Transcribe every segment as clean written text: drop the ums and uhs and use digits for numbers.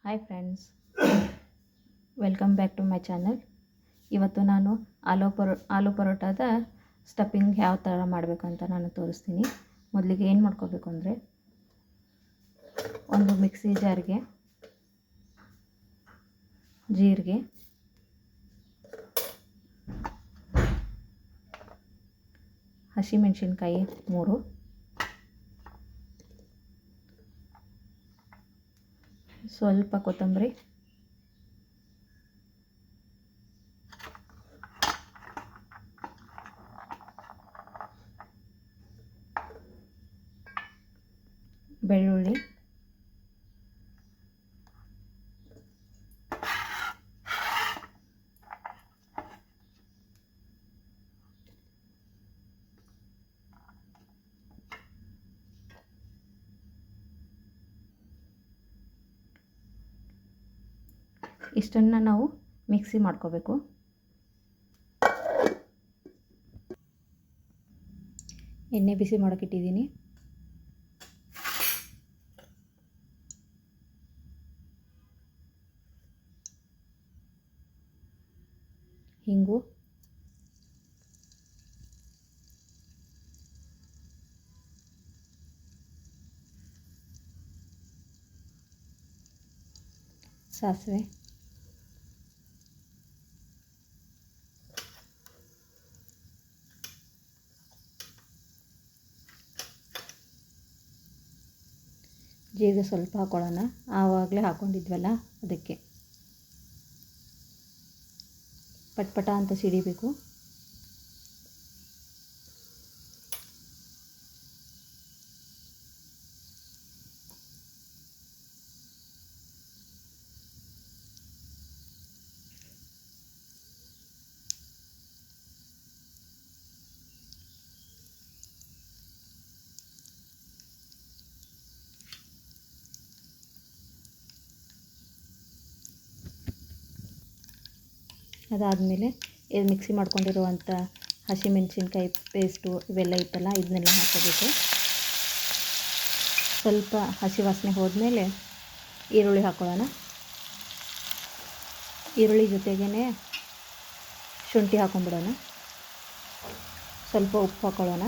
Hi friends, welcome back to my channel. ಇವತ್ತು ನಾನು ಆಲೂ ಪರೋಟಾದ stuffing ಯಾವ ಥರ ಮಾಡಬೇಕು ಅಂತ ನಾನು ತೋರಿಸ್ತೀನಿ. ಮೊದಲಿಗೆ ಏನು ಮಾಡ್ಕೋಬೇಕು ಅಂದರೆ, ಒಂದು ಮಿಕ್ಸಿ ಜಾರ್ಗೆ ಜೀರಿಗೆ, ಹಸಿಮೆಣಸಿನ್ಕಾಯಿ 3, ಸ್ವಲ್ಪ ಕೊತ್ತಂಬರಿ, ಬೆಳ್ಳುಳ್ಳಿ, ಇಷ್ಟನ್ನು ನಾವು ಮಿಕ್ಸಿ ಮಾಡ್ಕೋಬೇಕು. ಎಣ್ಣೆ ಬಿಸಿ ಮಾಡೋಕ್ಕಿಟ್ಟಿದ್ದೀನಿ. ಹಿಂಗು, ಸಾಸಿವೆ, ಜೀರಿಗೆ ಸ್ವಲ್ಪ ಹಾಕೊಳ್ಳೋಣ. ಆವಾಗಲೇ ಹಾಕ್ಕೊಂಡಿದ್ವಲ್ಲ ಅದಕ್ಕೆ ಪಟ್ಪಟ ಅಂತ ಸಿಡಿಬೇಕು. ಅದಾದಮೇಲೆ ಇದು ಮಿಕ್ಸಿ ಮಾಡ್ಕೊಂಡಿರುವಂಥ ಹಸಿಮೆಣಸಿನ್ಕಾಯಿ ಪೇಸ್ಟು ಇವೆಲ್ಲ ಇತ್ತಲ್ಲ, ಇದನ್ನೆಲ್ಲ ಹಾಕೋಬೇಕು. ಸ್ವಲ್ಪ ಹಸಿ ವಾಸನೆ ಹೋದ್ಮೇಲೆ ಈರುಳ್ಳಿ ಹಾಕೊಳ್ಳೋಣ. ಈರುಳ್ಳಿ ಜೊತೆಗೇ ಶುಂಠಿ ಹಾಕೊಂಡ್ಬಿಡೋಣ. ಸ್ವಲ್ಪ ಉಪ್ಪು ಹಾಕೊಳ್ಳೋಣ.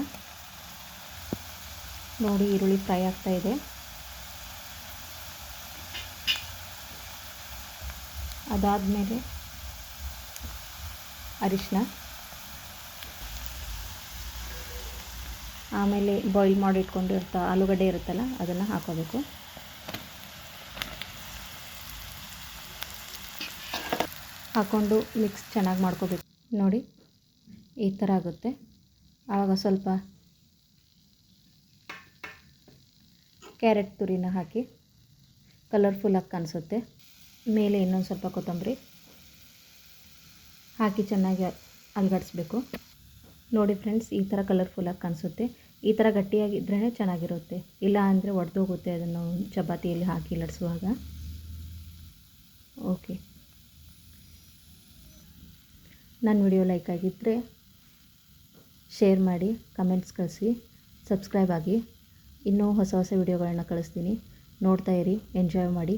ನೋಡಿ, ಈರುಳ್ಳಿ ಫ್ರೈ ಆಗ್ತಾಯಿದೆ. ಅದಾದಮೇಲೆ ಅರಿಶಿನ, ಆಮೇಲೆ ಬಾಯ್ಲ್ ಮಾಡಿ ಆಲೂಗಡ್ಡೆ ಇರುತ್ತಲ್ಲ ಅದನ್ನು ಹಾಕೋಬೇಕು. ಹಾಕ್ಕೊಂಡು ಮಿಕ್ಸ್ ಚೆನ್ನಾಗಿ ಮಾಡ್ಕೋಬೇಕು. ನೋಡಿ, ಈ ಥರ ಆಗುತ್ತೆ. ಆವಾಗ ಸ್ವಲ್ಪ ಕ್ಯಾರೆಟ್ ತುರಿನ ಹಾಕಿ ಕಲರ್ಫುಲ್ಲಾಗಿ ಕಾಣಿಸುತ್ತೆ. ಮೇಲೆ ಇನ್ನೊಂದು ಸ್ವಲ್ಪ ಕೊತ್ತಂಬರಿ ಹಾಕಿ ಚೆನ್ನಾಗಿ ಅಲುಗಾಡಿಸ್ಬೇಕು. ನೋಡಿ ಫ್ರೆಂಡ್ಸ್, ಈ ಥರ ಕಲರ್ಫುಲ್ಲಾಗಿ ಕಾಣಿಸುತ್ತೆ. ಈ ಥರ ಗಟ್ಟಿಯಾಗಿದ್ರೇ ಚೆನ್ನಾಗಿರುತ್ತೆ, ಇಲ್ಲ ಅಂದರೆ ಒಡೆದೋಗುತ್ತೆ ಅದನ್ನು ಚಪಾತಿಯಲ್ಲಿ ಹಾಕಿ ಲಟ್ಸುವಾಗ. ಓಕೆ, ನನ್ನ ವಿಡಿಯೋ ಲೈಕ್ ಆಗಿದ್ದರೆ ಶೇರ್ ಮಾಡಿ, ಕಮೆಂಟ್ಸ್ ಕಳಿಸಿ, ಸಬ್ಸ್ಕ್ರೈಬ್ ಆಗಿ. ಇನ್ನೂ ಹೊಸ ವಿಡಿಯೋಗಳನ್ನ ಕಳಿಸ್ತೀನಿ. ನೋಡ್ತಾ ಇರಿ, ಎಂಜಾಯ್ ಮಾಡಿ.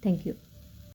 Thank you.